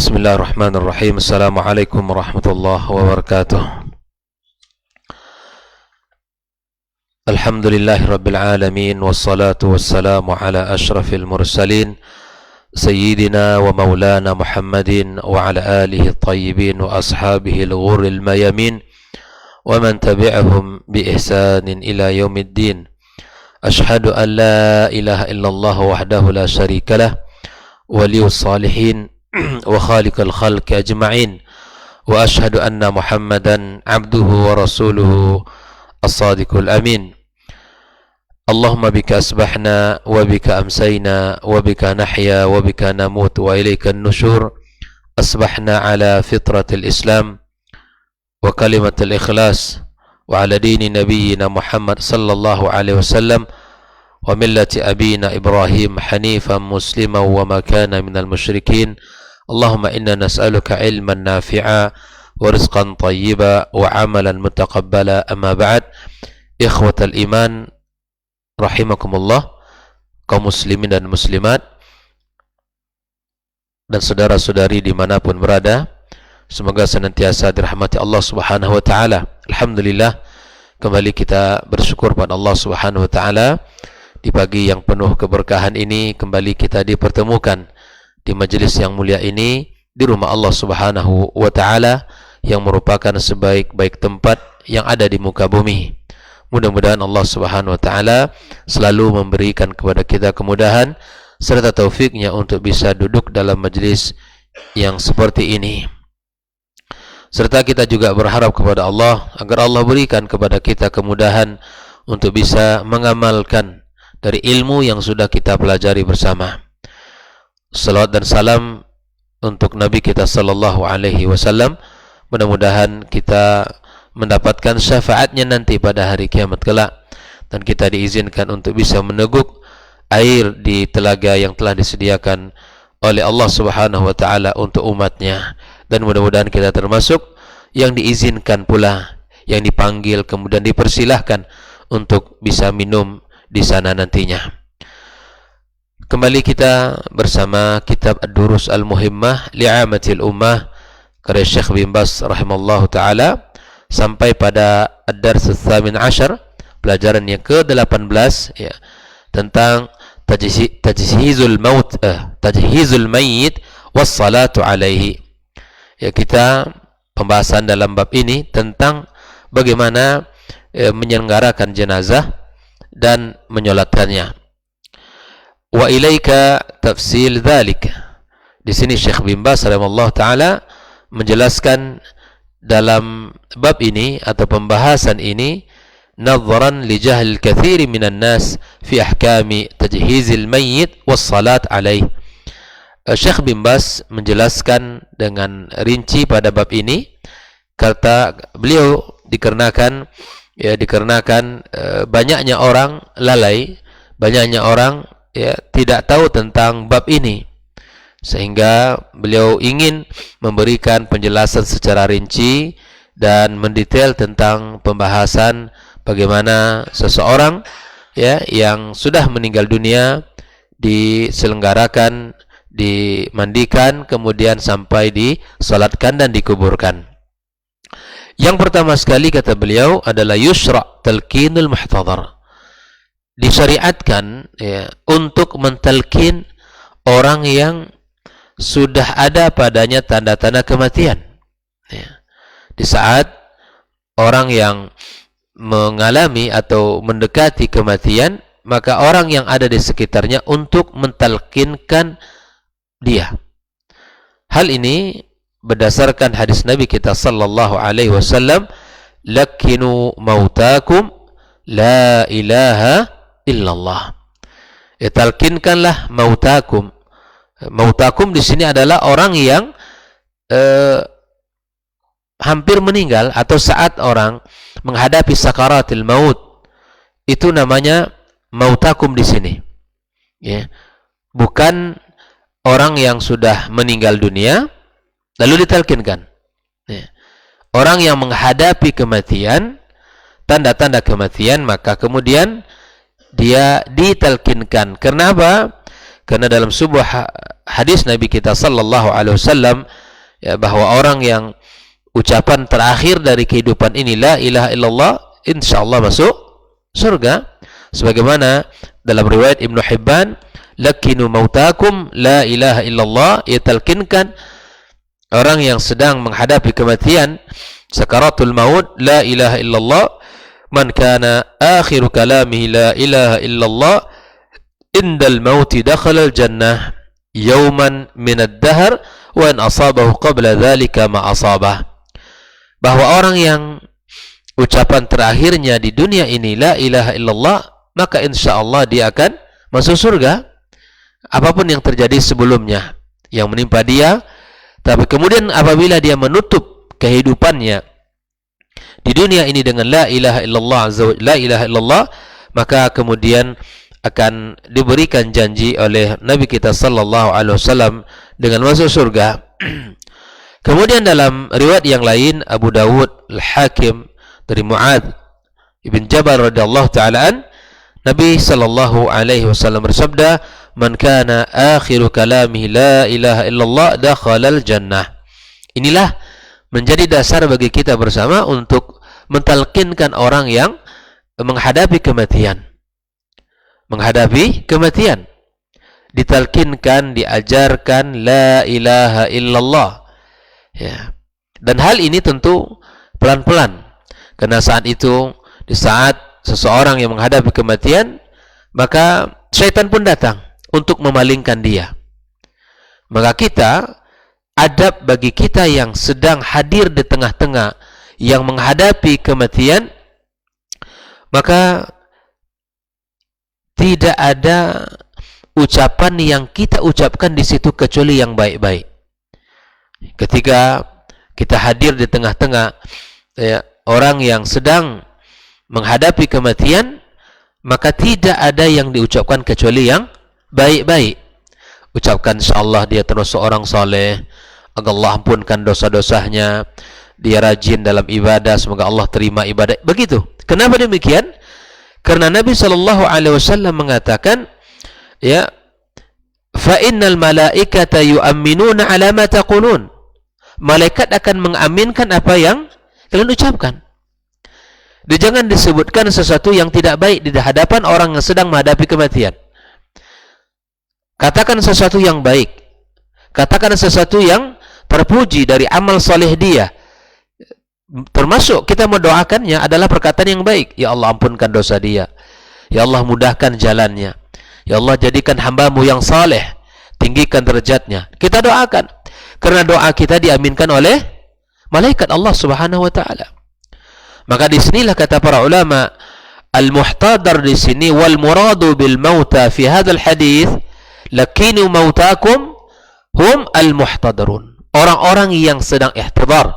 Bismillahirrahmanirrahim. Assalamualaikum warahmatullahi wabarakatuh. Alhamdulillahirabbil alamin wassalatu wassalamu ala asyrafil mursalin sayyidina wa maulana Muhammadin wa ala alihi at-tayyibin wa ashabihi al-ghurril mayamin wa man tabi'ahum bi ihsanin ila yaumiddin. Ashhadu an la ilaha illallah wahdahu la syarika lah waliyus salihin wa khaliqal khalqi ajma'in wa ashhadu anna Muhammadan abduhu wa rasuluhu as-sadiqul amin. Allahumma bika asbahna wa bika amsayna wa bika nahya wa bika namut wa ilayka an-nushur. Asbahna ala fitratil islam wa kalimatil ikhlas wa ala dini nabiyyina Muhammad sallallahu alaihi wasallam wa millati abina Ibrahim hanifan musliman wa ma kana minal musyrikin. Allahumma inna nas'aluka ilman nafi'a wa rizqan tayyiba wa amalan mutaqabbala. Amma ba'd. Ikhwatal iman rahimakumullah, kaum muslimin dan muslimat dan saudara-saudari dimanapun berada, semoga senantiasa dirahmati Allah subhanahu wa ta'ala. Alhamdulillah, kembali kita bersyukur pada Allah subhanahu wa ta'ala. Di pagi yang penuh keberkahan ini kembali kita dipertemukan di majelis yang mulia ini, di rumah Allah subhanahu wa ta'ala, yang merupakan sebaik-baik tempat yang ada di muka bumi. Mudah-mudahan Allah subhanahu wa ta'ala selalu memberikan kepada kita kemudahan serta taufiknya untuk bisa duduk dalam majelis yang seperti ini. Serta kita juga berharap kepada Allah agar Allah berikan kepada kita kemudahan untuk bisa mengamalkan dari ilmu yang sudah kita pelajari bersama. Salawat dan salam untuk Nabi kita sallallahu alaihi wasallam. Mudah-mudahan kita mendapatkan syafaatnya nanti pada hari kiamat kelak, dan kita diizinkan untuk bisa meneguk air di telaga yang telah disediakan oleh Allah subhanahu wa ta'ala untuk umatnya. Dan mudah-mudahan kita termasuk yang diizinkan pula, yang dipanggil kemudian dipersilahkan untuk bisa minum di sana nantinya. Kembali kita bersama kitab Ad-Durus Al-Muhimmah Li'amatil Ummah karya Syekh bin Baz rahimallahu ta'ala, sampai pada Ad-Dars Ats-Tsamin Asyar, pelajaran yang ke-18, ya, tentang tajhizul mayyit wassalatu alaihi. Ya, kita pembahasan dalam bab ini tentang bagaimana menyelenggarakan jenazah dan menyolatkannya. Wa ilaika tafsil dzalik. Di sini Syekh bin Baz rahimallahu taala menjelaskan dalam bab ini atau pembahasan ini, nadharan li jahl katsir minan nas fi ahkami tajhizil mayyit was salat alaih. Syekh bin Baz menjelaskan dengan rinci pada bab ini, kata beliau, dikarenakan banyaknya orang lalai, banyaknya orang tidak tahu tentang bab ini, sehingga beliau ingin memberikan penjelasan secara rinci dan mendetail tentang pembahasan bagaimana seseorang yang sudah meninggal dunia diselenggarakan, dimandikan, kemudian sampai disalatkan dan dikuburkan. Yang pertama sekali, kata beliau, adalah yusra' talqinul muhtadhar. Disyariatkan untuk mentalkin orang yang sudah ada padanya tanda-tanda kematian. Di saat orang yang mengalami atau mendekati kematian, maka orang yang ada di sekitarnya untuk mentalkinkan dia. Hal ini berdasarkan hadis Nabi kita sallallahu alaihi wasallam, lakinu mautakum la ilaha illallah. Talkinkanlah mautakum. Mautakum di sini adalah orang yang hampir meninggal atau saat orang menghadapi sakaratil maut. Itu namanya mautakum di sini. Ya. Bukan orang yang sudah meninggal dunia lalu ditalkinkan. Ya. Orang yang menghadapi kematian, tanda-tanda kematian, maka kemudian dia ditalkinkan. Kenapa? Karena dalam sebuah hadis Nabi kita sallallahu alaihi wasallam, ya, bahwa orang yang ucapan terakhir dari kehidupan ini la ilaha illallah, insyaallah masuk surga. Sebagaimana dalam riwayat Ibnu Hibban, lakinu mautakum la ilaha illallah, ia talkinkan orang yang sedang menghadapi kematian, sakaratul maut, la ilaha illallah, man kana akhiru kalamihi la ilaha illallah indal mauti dakhala al jannah yawman min ad-dahr wa in asabahu qabla dhalika ma asabah. Bahwa orang yang ucapan terakhirnya di dunia ini la ilaha illallah, maka insyaallah dia akan masuk surga apapun yang terjadi sebelumnya yang menimpa dia. Tapi kemudian apabila dia menutup kehidupannya di dunia ini dengan la ilaha illallah, la ilaha illallah, maka kemudian akan diberikan janji oleh Nabi kita sallallahu alaihi wasallam dengan masuk surga. Kemudian dalam riwayat yang lain Abu Dawud, Al-Hakim dari Mu'adz ibn Jabal radhiyallahu taala an, Nabi sallallahu alaihi wasallam bersabda, "Man kana akhiru kalamihi la ilaha illallah dakhalal jannah." Inilah menjadi dasar bagi kita bersama untuk mentalkinkan orang yang menghadapi kematian. Menghadapi kematian, ditalkinkan, diajarkan la ilaha illallah. Ya. Dan hal ini tentu pelan-pelan. Karena saat itu, di saat seseorang yang menghadapi kematian, maka syaitan pun datang untuk memalingkan dia. Maka kita, adab bagi kita yang sedang hadir di tengah-tengah yang menghadapi kematian, maka tidak ada ucapan yang kita ucapkan di situ kecuali yang baik-baik. Ketika kita hadir di tengah-tengah ya, orang yang sedang menghadapi kematian, maka tidak ada yang diucapkan kecuali yang baik-baik. Ucapkan insyaallah dia termasuk orang saleh, agar Allah ampunkan dosa-dosanya, dia rajin dalam ibadah, semoga Allah terima ibadah. Begitu. Kenapa demikian? Karena Nabi sallallahu alaihi wasallam mengatakan, ya, fa innal malaikata yu'minuna ala ma taqulun. Malaikat akan mengaminkan apa yang kalian ucapkan. Dan jangan disebutkan sesuatu yang tidak baik di hadapan orang yang sedang menghadapi kematian. Katakan sesuatu yang baik. Katakan sesuatu yang terpuji dari amal saleh dia. Termasuk kita mendoakannya adalah perkataan yang baik. Ya Allah, ampunkan dosa dia. Ya Allah, mudahkan jalannya. Ya Allah, jadikan hambamu yang saleh, tinggikan derajatnya. Kita doakan. Karena doa kita diaminkan oleh malaikat Allah Subhanahu wa taala. Maka di sinilah kata para ulama, al-muhtadar di sini wal muradu bil mauta fi hadzal hadis lakinu mautakum hum al-muhtadarun. Orang-orang yang sedang ihtidar,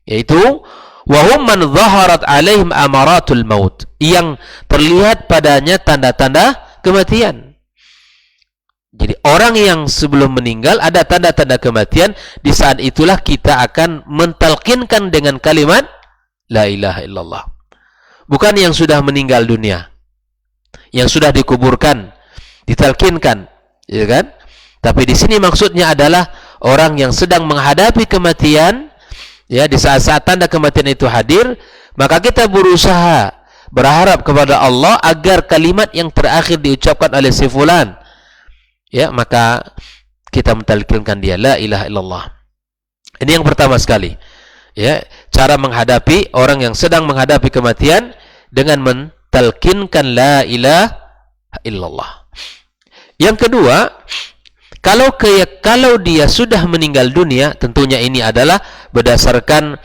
yaitu wahum man zaharat alaihim amaratul maut, yang terlihat padanya tanda-tanda kematian. Jadi orang yang sebelum meninggal ada tanda-tanda kematian, di saat itulah kita akan mentalkinkan dengan kalimat la ilaha illallah. Bukan yang sudah meninggal dunia, yang sudah dikuburkan, ditalkinkan, ya kan? Tapi di sini maksudnya adalah orang yang sedang menghadapi kematian, ya, di saat-saat tanda kematian itu hadir, maka kita berusaha berharap kepada Allah agar kalimat yang terakhir diucapkan oleh si fulan, ya, maka kita mentalkinkan dia la ilaha illallah. Ini yang pertama sekali, ya, cara menghadapi orang yang sedang menghadapi kematian dengan mentalkinkan la ilaha illallah. Yang kedua, kalau dia sudah meninggal dunia, tentunya ini adalah berdasarkan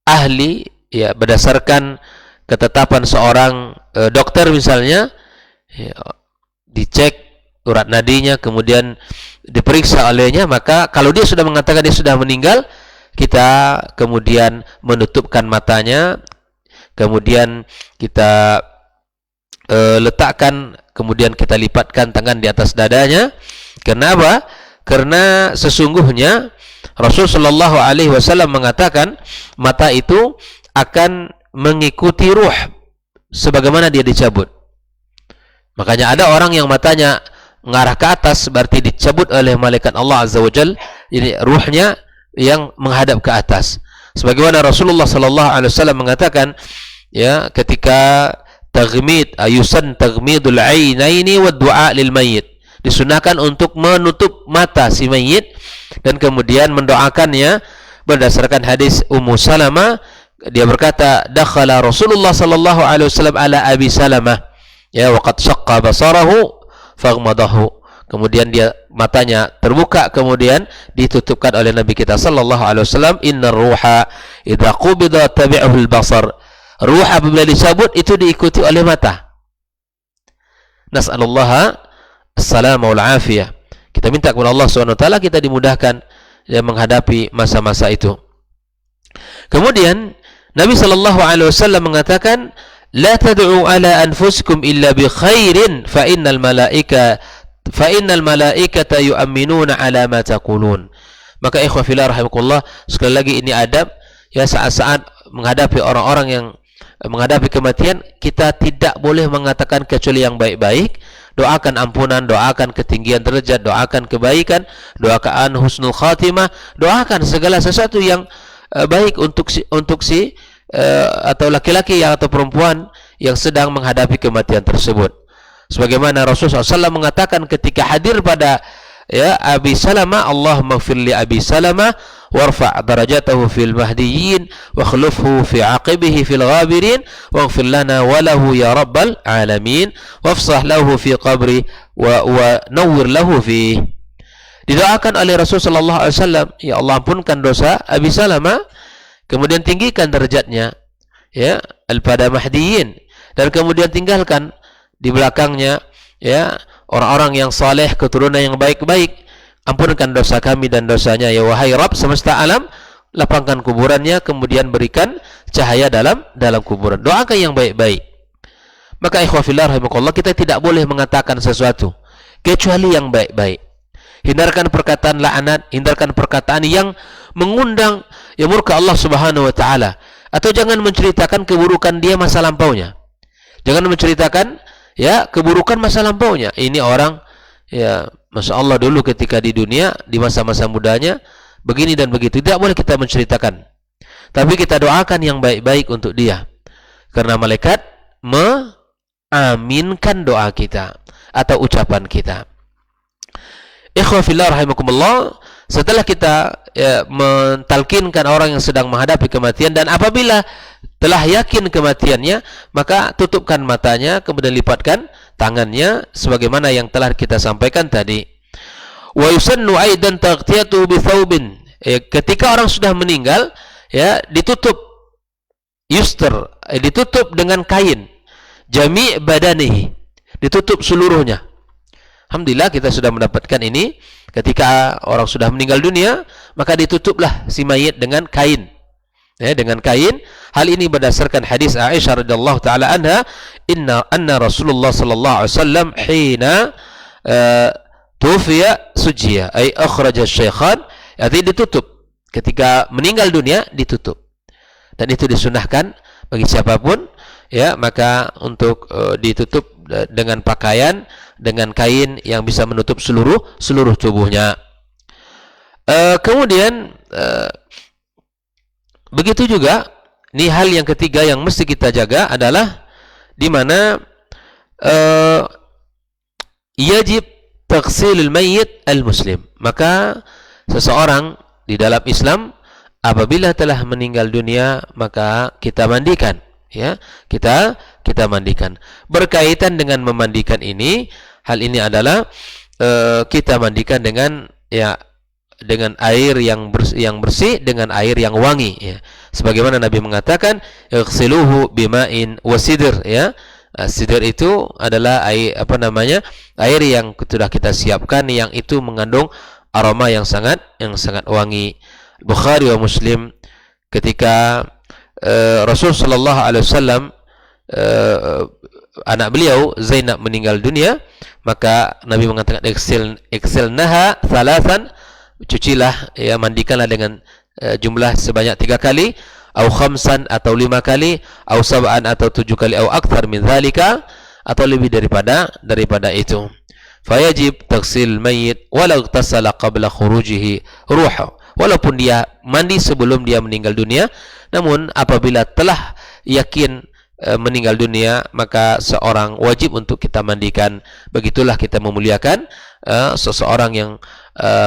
ahli, ya, berdasarkan ketetapan seorang dokter misalnya, ya, dicek urat nadinya, kemudian diperiksa olehnya, maka kalau dia sudah mengatakan dia sudah meninggal, kita kemudian menutupkan matanya, kemudian kita letakkan, kemudian kita lipatkan tangan di atas dadanya. Kenapa? Karena sesungguhnya Rasul sallallahu alaihi wasallam mengatakan mata itu akan mengikuti ruh sebagaimana dia dicabut. Makanya ada orang yang matanya mengarah ke atas berarti dicabut oleh malaikat Allah Azza wa Jal, ini ruhnya yang menghadap ke atas. Sebagaimana Rasulullah sallallahu alaihi wasallam mengatakan, ya, ketika ayusan taghmidul ainaini wa du'a lil mayyit, disunahkan untuk menutup mata si mayit dan kemudian mendoakannya berdasarkan hadis Ummu Salamah. Dia berkata, dakhala Rasulullah sallallahu alaihi wasallam ala Abi Salamah, ya, wa qad shaqqa basarahu faghmadahu. Kemudian dia matanya terbuka, kemudian ditutupkan oleh Nabi kita sallallahu alaihi wasallam, innar ruha idza qubida tabi'ahu al-basar. Ruh apabila dicabut itu diikuti oleh mata. Nas'alullaha as-salama wal afiyah. Kita minta kepada Allah Subhanahu wa taala kita dimudahkan ya menghadapi masa-masa itu. Kemudian Nabi sallallahu alaihi wasallam mengatakan, la tad'u ala anfusikum illa bi khairin fa innal malaikata yu'minuna ala ma taqulun. Maka ikhwah fillah rahimakumullah, sekali lagi ini adab ya, saat-saat menghadapi orang-orang yang menghadapi kematian, kita tidak boleh mengatakan kecuali yang baik-baik. Doakan ampunan, doakan ketinggian derajat, doakan kebaikan, doakan husnul khatimah, doakan segala sesuatu yang baik untuk si atau laki-laki atau perempuan yang sedang menghadapi kematian tersebut. Sebagaimana Rasulullah SAW mengatakan ketika hadir pada ya Abi Salamah, Allahumma ighfir li Abi Salamah warfa' darajatahu fil mahdiyyin wa khulufhu fi aqibihi fil ghabirin waghfir lana wa lahu ya rabbal alamin wafsah lahu fi qabri wa nawwir lahu fi. Didoakan oleh Rasulullah sallallahu alaihi wasallam, ya Allah ampunkan dosa Abi Salamah, kemudian tinggikan derajatnya ya pada mahdiyyin, dan kemudian tinggalkan di belakangnya ya orang-orang yang saleh, keturunan yang baik-baik. Ampunkan dosa kami dan dosanya ya wahai Rabb semesta alam, lapangkan kuburannya, kemudian berikan cahaya dalam kuburan. Doakan yang baik-baik. Maka ikhwah fillah rahimakumullah, kita tidak boleh mengatakan sesuatu kecuali yang baik-baik. Hindarkan perkataan laknat, hindarkan perkataan yang mengundang ya murka Allah Subhanahu wa taala, atau jangan menceritakan keburukan dia masa lampaunya. Jangan menceritakan ya keburukan masa lampaunya. Ini orang ya Masya Allah dulu ketika di dunia di masa-masa mudanya begini dan begitu. Tidak boleh kita menceritakan, tapi kita doakan yang baik-baik untuk dia, karena malaikat mengaminkan doa kita atau ucapan kita. Ikhwah fillah rahimakumullah, setelah kita mentalkinkan orang yang sedang menghadapi kematian, dan apabila telah yakin kematiannya, maka tutupkan matanya, kemudian lipatkan tangannya sebagaimana yang telah kita sampaikan tadi. Wa yusannu aidan taghtiyatu bi thawbin. Ketika orang sudah meninggal ya, ditutup yustar, ditutup dengan kain, jami' badanihi, ditutup seluruhnya. Alhamdulillah kita sudah mendapatkan ini. Ketika orang sudah meninggal dunia, maka ditutuplah si mayit dengan kain. Ya, dengan kain. Hal ini berdasarkan hadis Aisyah radhiyallahu taala anha, anna Rasulullah sallallahu alaihi wasallam hina tufiya sujiya, ay akhraja syaikhan, artinya ditutup. Ketika meninggal dunia ditutup. Dan itu disunahkan bagi siapapun ya, maka untuk ditutup dengan pakaian, dengan kain yang bisa menutup seluruh tubuhnya. Kemudian begitu juga, ini hal yang ketiga yang mesti kita jaga adalah di mana yajib taghsilul mayyit al-muslim. Maka seseorang di dalam Islam apabila telah meninggal dunia, maka kita mandikan ya, kita mandikan. Berkaitan dengan memandikan ini, hal ini adalah kita mandikan dengan ya dengan air yang bersih dengan air yang wangi ya. Sebagaimana Nabi mengatakan ighsiluhu bima'in wasidr ya. Sidr itu adalah air air yang sudah kita siapkan, yang itu mengandung aroma yang sangat wangi. Bukhari wa Muslim, ketika Rasul sallallahu alaihi wasallam anak beliau Zainab meninggal dunia, maka Nabi mengatakan iksilnaha thalathan, cucilah ya, mandikanlah dengan jumlah sebanyak 3 kali, au khamsan atau 5 kali, au sab'an atau 7 kali, au akthar min dzalika atau lebih daripada itu. fayajib taghsil mayyit walau tasala qabla khurujihi ruhu. Walaupun dia mandi sebelum dia meninggal dunia, namun apabila telah yakin meninggal dunia, maka seorang wajib untuk kita mandikan. Begitulah kita memuliakan seseorang yang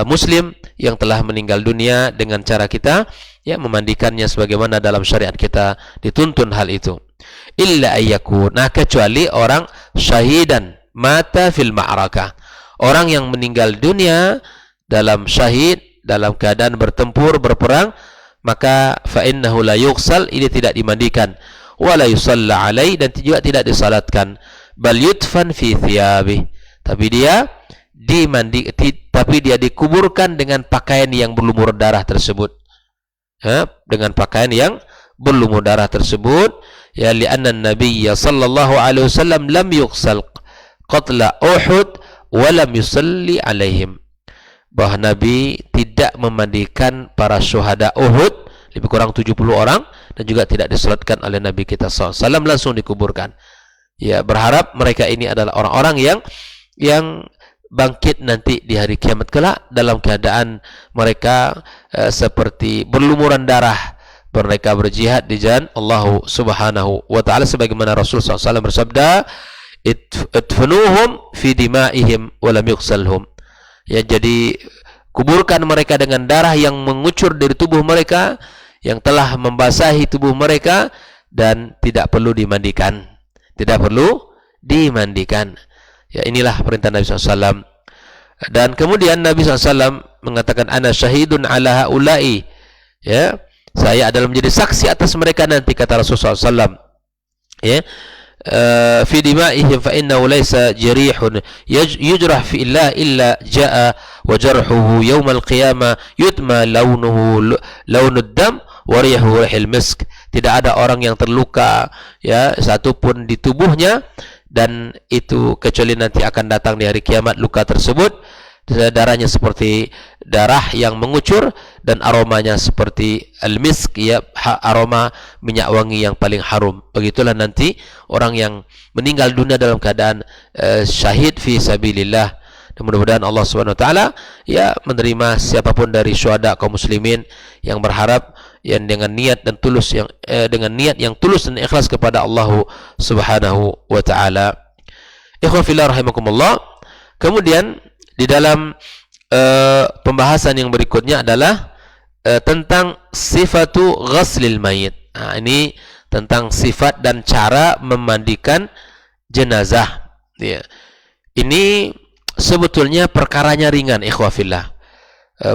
muslim yang telah meninggal dunia dengan cara kita ya memandikannya sebagaimana dalam syariat kita dituntun hal itu. Illa ayyakun, nah kecuali orang syahidan mata fil ma'rakah, orang yang meninggal dunia dalam syahid, dalam keadaan bertempur, berperang, maka fa innahu la yughsal, ini tidak dimandikan, wala yusalla alai, dan juga tidak disalatkan, bal yudfan fi thiyabih, tapi dia dikuburkan dengan pakaian yang berlumur darah tersebut, ya, dengan pakaian yang berlumur darah tersebut, ya, li'anna an-nabiyya sallallahu alaihi wasallam lam yughsal qatla Uhud wa lam yusalli alaihim, bahwa Nabi tidak memandikan para syuhada Uhud, lebih kurang 70 orang, dan juga tidak disalatkan oleh Nabi kita SAW, langsung dikuburkan. Ya, berharap mereka ini adalah orang-orang yang bangkit nanti di hari kiamat kelak dalam keadaan mereka seperti berlumuran darah, mereka berjihad di jalan Allah Subhanahu wa taala, sebagaimana Rasul SAW bersabda, idfunuhum fi dima'ihim wa lam yughsalhum. Ya, jadi kuburkan mereka dengan darah yang mengucur dari tubuh mereka, yang telah membasahi tubuh mereka, dan tidak perlu dimandikan. Tidak perlu dimandikan. Ya, inilah perintah Nabi SAW. Dan kemudian Nabi SAW mengatakan, ana syahidun ala haula'i. Ya, saya adalah menjadi saksi atas mereka nanti, kata Rasulullah SAW. Ya, fi dima'ihim fa innahu laysa jarihun yujrah fi illah illa jaa wa jarhuhu yawmal qiyamah yutma launuhu launud dam wa rihuhu rihil misk. Tidak ada orang yang terluka ya satupun di tubuhnya, dan itu kecuali nanti akan datang di hari kiamat luka tersebut darahnya seperti darah yang mengucur, dan aromanya seperti al-misk, ya, aroma minyak wangi yang paling harum. Begitulah nanti orang yang meninggal dunia dalam keadaan syahid fi sabilillah. Dan mudah-mudahan Allah Subhanahu wa taala ya menerima siapapun dari syuhada kaum muslimin yang berharap yang dengan niat dan tulus dengan niat yang tulus dan ikhlas kepada Allah Subhanahu wa taala. Ikhwan fillah rahimakumullah. Kemudian di dalam pembahasan yang berikutnya adalah tentang sifatu ghaslil mayit. Nah, ini tentang sifat dan cara memandikan jenazah. Ya. Ini sebetulnya perkaranya ringan, ikhwafillah.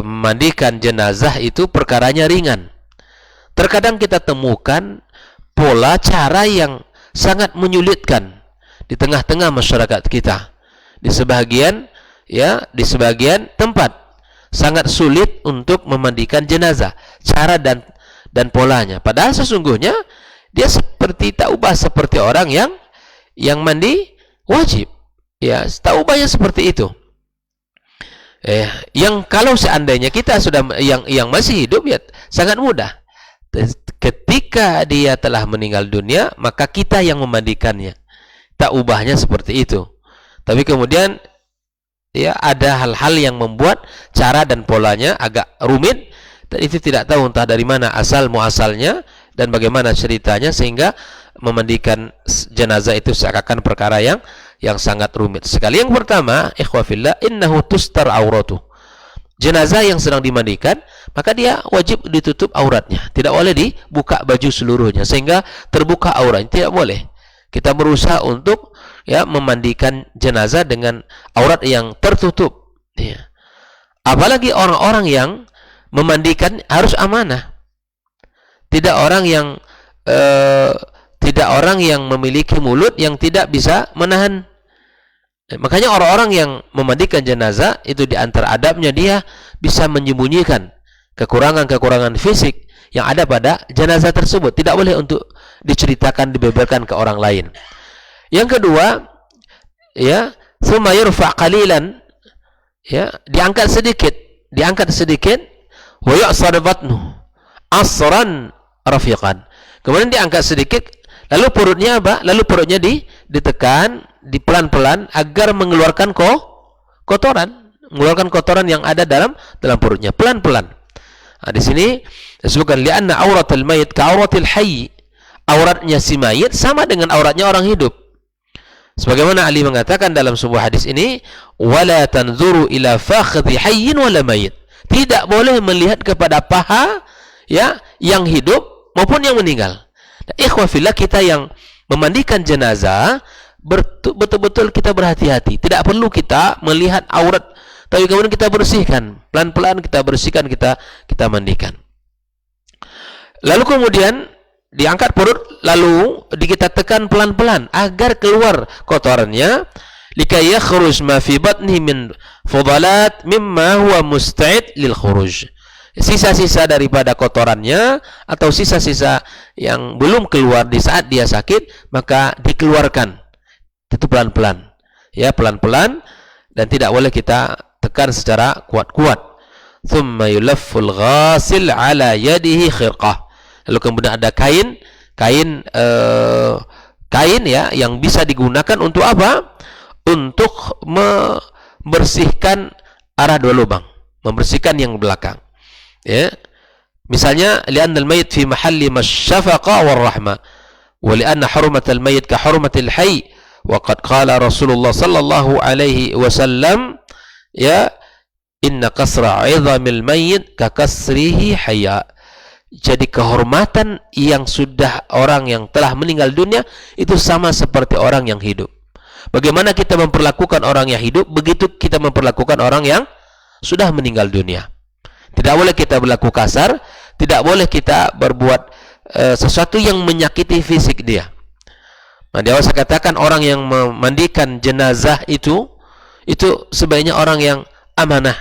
Memandikan jenazah itu perkaranya ringan. Terkadang kita temukan pola cara yang sangat menyulitkan di tengah-tengah masyarakat kita. Di sebagian tempat sangat sulit untuk memandikan jenazah, cara dan polanya. Padahal sesungguhnya dia seperti tak ubah seperti orang yang mandi wajib. Ya, tak ubahnya seperti itu. Yang kalau seandainya kita sudah yang masih hidup, ya sangat mudah. Ketika dia telah meninggal dunia, maka kita yang memandikannya. Tak ubahnya seperti itu. Tapi kemudian ya ada hal-hal yang membuat cara dan polanya agak rumit, dan itu tidak tahu entah dari mana asal muasalnya dan bagaimana ceritanya, sehingga memandikan jenazah itu seakan perkara yang sangat rumit sekali. Yang pertama, ikhwafillah, innahu tustar auratu. Jenazah yang sedang dimandikan, maka dia wajib ditutup auratnya. Tidak boleh dibuka baju seluruhnya sehingga terbuka auratnya, tidak boleh. Kita berusaha untuk ya memandikan jenazah dengan aurat yang tertutup. Ya. Apalagi orang-orang yang memandikan harus amanah. Tidak orang yang memiliki mulut yang tidak bisa menahan. Makanya orang-orang yang memandikan jenazah itu di antara adabnya dia bisa menyembunyikan kekurangan-kekurangan fisik yang ada pada jenazah tersebut. Tidak boleh untuk diceritakan, dibeberkan ke orang lain. Yang kedua, ya, thumma yurfa' qalilan, ya, diangkat sedikit, wa ya'sar batnu asran rafiqan. Kemudian diangkat sedikit, lalu perutnya apa? Lalu perutnya ditekan, pelan-pelan agar mengeluarkan kotoran, mengeluarkan kotoran yang ada dalam perutnya pelan-pelan. Nah, di sini disebutkan li'anna auratul mayit ka auratil hayy. Auratnya si mayit sama dengan auratnya orang hidup. Sebagaimana Ali mengatakan dalam sebuah hadis ini, wala tanzuru ila fakhidhi hayyin wala mayit. Tidak boleh melihat kepada paha ya yang hidup maupun yang meninggal. Nah, ikhwah fillah, kita yang memandikan jenazah betul-betul kita berhati-hati. Tidak perlu kita melihat aurat, tapi kemudian kita bersihkan pelan-pelan, kita bersihkan, kita mandikan. Lalu kemudian diangkat perut, lalu kita tekan pelan-pelan agar keluar kotorannya, likay yakhruj ma fi batni min fudalat mimma huwa musta'id lil khuruj. Sisa-sisa daripada kotorannya atau sisa-sisa yang belum keluar di saat dia sakit, maka dikeluarkan. Itu pelan-pelan. Ya, pelan-pelan, dan tidak boleh kita tekan secara kuat-kuat. Thumma yulafful ghasil ala yadihi khirqah. Lalu kemudian ada kain ya yang bisa digunakan untuk apa? Untuk membersihkan arah dua lubang, membersihkan yang belakang. Ya. Misalnya li'anna al-mayyit fi mahalli masyafaqa war rahmah wa li'anna hurmatal mayyit ka hurmatil hayy wa qad qala Rasulullah sallallahu alaihi wasallam ya inna kasra 'idhamil mayyit ka kasrihi hayya. Jadi kehormatan yang sudah orang yang telah meninggal dunia itu sama seperti orang yang hidup. Bagaimana kita memperlakukan orang yang hidup, begitu kita memperlakukan orang yang sudah meninggal dunia. Tidak boleh kita berlaku kasar, tidak boleh kita berbuat sesuatu yang menyakiti fisik dia. Nah, di awal saya katakan orang yang memandikan jenazah itu sebaiknya orang yang amanah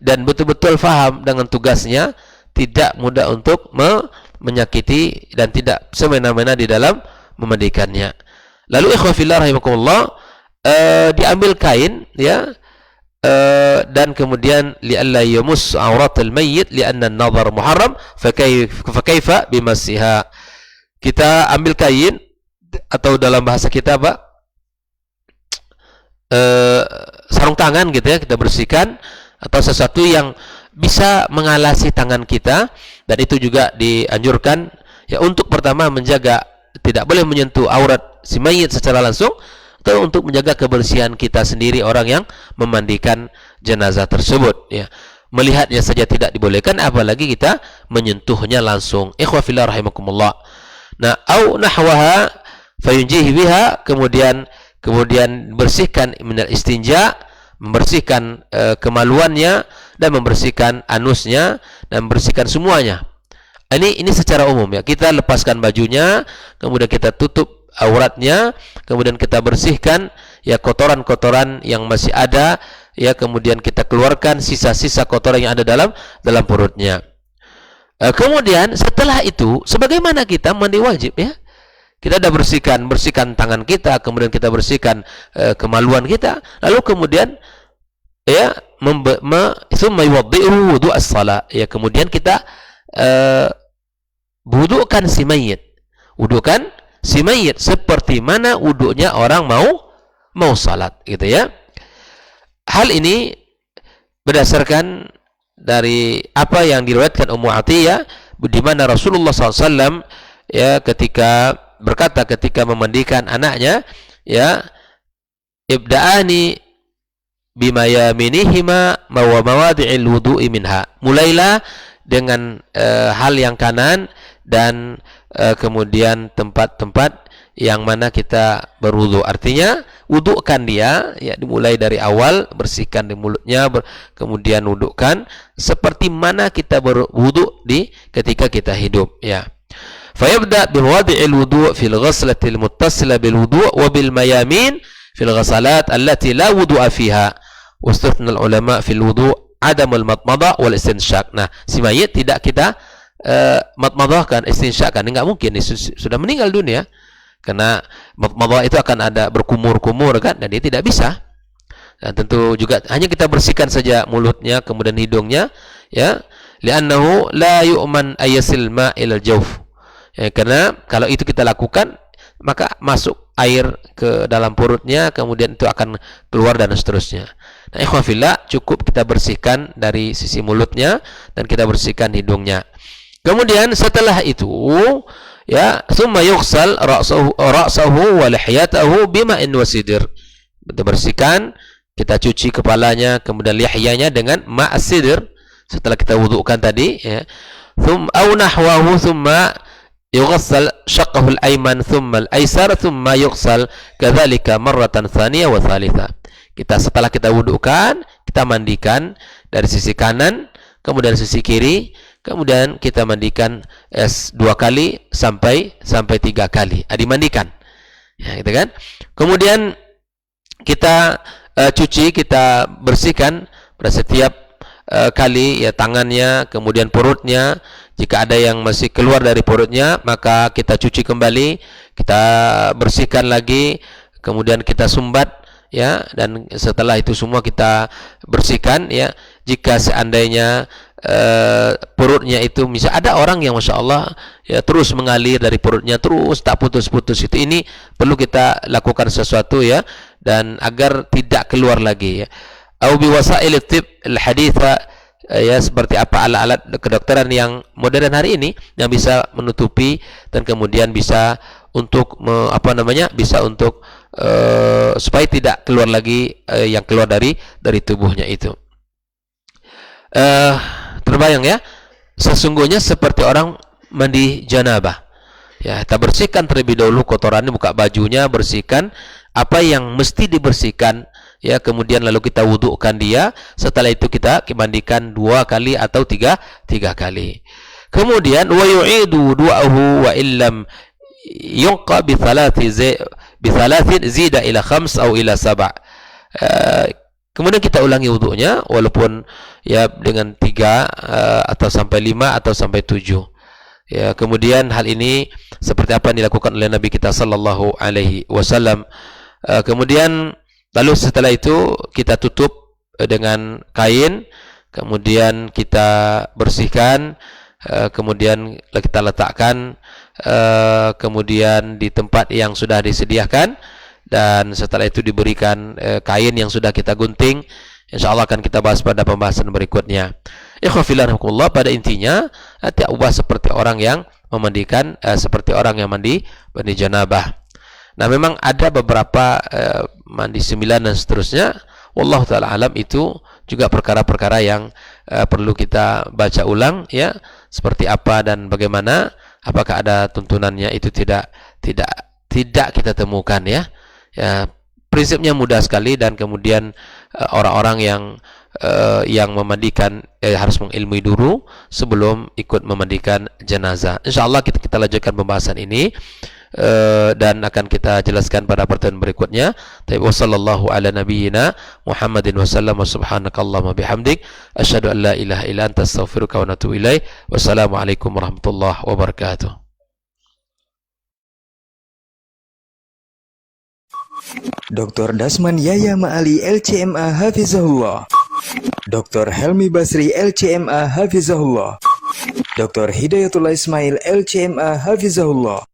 dan betul-betul faham dengan tugasnya, tidak mudah untuk menyakiti dan tidak semena-mena di dalam memandikannya. Lalu ikhwah fillah rahimakumullah, diambil kain ya, dan kemudian li'alla yamus auratul mayyit li'anna an-nazar muharram fa kaifa bimasiha. Kita ambil kain, atau dalam bahasa kita Pak, sarung tangan gitu ya, kita bersihkan, atau sesuatu yang bisa mengalasi tangan kita, dan itu juga dianjurkan ya untuk pertama menjaga tidak boleh menyentuh aurat si mayit secara langsung, atau untuk menjaga kebersihan kita sendiri orang yang memandikan jenazah tersebut ya. Melihatnya saja tidak dibolehkan, apalagi kita menyentuhnya langsung. Ikhwah fillah rahimakumullah. Nah, au nahwaha fayunjihi biha, kemudian bersihkan minal istinja, membersihkan kemaluannya, dan membersihkan anusnya, dan membersihkan semuanya. Ini secara umum ya. Kita lepaskan bajunya, kemudian kita tutup auratnya, kemudian kita bersihkan ya kotoran-kotoran yang masih ada ya, kemudian kita keluarkan sisa-sisa kotoran yang ada dalam perutnya. Kemudian setelah itu, sebagaimana kita mandi wajib ya, kita sudah bersihkan tangan kita, kemudian kita bersihkan kemaluan kita, lalu kemudian ya summa yuwaddi'u wudu' as-shalah ya, kemudian kita wudu'kan si mayit, seperti mana wudu'nya orang mau salat gitu ya. Hal ini berdasarkan dari apa yang diriwayatkan Ummu Atiyah, di mana Rasulullah SAW ya ketika berkata ketika memandikan anaknya ya, ibda'ani bima yaminihima wa mawadi'il wudu'i minha, mulailah dengan hal yang kanan dan kemudian tempat-tempat yang mana kita berwudu. Artinya wudukan dia ya, dimulai dari awal, bersihkan di mulutnya, kemudian wudukan seperti mana kita berwudu di ketika kita hidup ya. Fayabda biwadi'il wudu' fil ghaslatil muttasila bil wudu' wa bil mayamin fil ghasalat allati la wudu'a fiha. Wastathna al ulama fil wudu' adamul matmadah wal istinshaq. Nah, si mayit tidak kita matmadahkan, istinsyaqkan, enggak mungkin, sudah meninggal dunia. Karena matmadah itu akan ada berkumur-kumur kan, dan dia tidak bisa. Dan tentu juga hanya kita bersihkan saja mulutnya, kemudian hidungnya ya, li'annahu la yu'man ayasil ma'il jawf. Ya, karena kalau itu kita lakukan, maka masuk air ke dalam perutnya, kemudian itu akan keluar dan seterusnya. Nah, ikhwan fillah, cukup kita bersihkan dari sisi mulutnya dan kita bersihkan hidungnya. Kemudian setelah itu, ya, summa yughsal ra'sahu wa lihyatahu bima'in wa sidr. Kita bersihkan, kita cuci kepalanya, kemudian lihyanya dengan ma' sidr. Setelah kita wudukan tadi, ya. Au nahwahu thumma yughsal shaqqahu al-ayman thumma al-aysar thumma yughsal kadzalika marratan tsaniyah wa tsalitsa. Setelah kita wudukan, kita mandikan dari sisi kanan, kemudian sisi kiri, kemudian kita mandikan 2 kali sampai 3 kali. Dimandikan. Ya, gitu kan? Kemudian kita cuci, kita bersihkan pada setiap kali, ya, tangannya, kemudian perutnya. Jika ada yang masih keluar dari perutnya, maka kita cuci kembali, kita bersihkan lagi, kemudian kita sumbat, ya, dan setelah itu semua kita bersihkan, ya. Jika seandainya perutnya itu, misal ada orang yang masya Allah, ya, terus mengalir dari perutnya terus tak putus-putus, ini perlu kita lakukan sesuatu, ya, dan agar tidak keluar lagi, ya. Au biwasail tib al-haditha, ya, seperti apa alat-alat kedokteran yang modern hari ini yang bisa menutupi dan kemudian bisa untuk bisa untuk supaya tidak keluar lagi yang keluar dari tubuhnya itu. Terbayang, ya, sesungguhnya seperti orang mandi janabah, ya, kita bersihkan terlebih dahulu kotorannya, buka bajunya, bersihkan apa yang mesti dibersihkan, ya, kemudian lalu kita wudukan dia. Setelah itu kita mandikan 2 kali atau 3 kali. Kemudian wa yu'idu du'ahu wa illam yunqa bi thalathin zida ila 5 atau ila 7. Kemudian kita ulangi wudunya walaupun, ya, dengan 3 atau sampai 5 atau sampai 7. Ya, kemudian hal ini seperti apa yang dilakukan oleh Nabi kita sallallahu alaihi wasallam. Kemudian lalu setelah itu kita tutup dengan kain, kemudian kita bersihkan, kemudian kita letakkan kemudian di tempat yang sudah disediakan, dan setelah itu diberikan kain yang sudah kita gunting. Insyaallah akan kita bahas pada pembahasan berikutnya. Ikhwan fillah rahimakumullah, pada intinya tidak ubah seperti orang yang memandikan, seperti orang yang mandi janabah. Nah, memang ada beberapa mandi 9 dan seterusnya. Wallahu taala alam, itu juga perkara-perkara yang perlu kita baca ulang, ya, seperti apa dan bagaimana. Apakah ada tuntunannya, itu tidak kita temukan, ya. Ya, prinsipnya mudah sekali, dan kemudian orang-orang yang memandikan harus mengilmui dulu sebelum ikut memandikan jenazah. Insyaallah kita lanjutkan pembahasan ini dan akan kita jelaskan pada pertemuan berikutnya. Wassallallahu ala nabiyyina Muhammadin wasallam wa subhanakallahumma bihamdik asyhadu an la ilaha illa anta astaghfiruka wa atubu ilaik. Wassalamualaikum warahmatullahi wabarakatuh. Dr. Dasman Yaya Ma'ali LCMA Hafizahullah, Dr. Helmi Basri LCMA Hafizahullah, Dr. Hidayatullah Ismail LCMA Hafizahullah.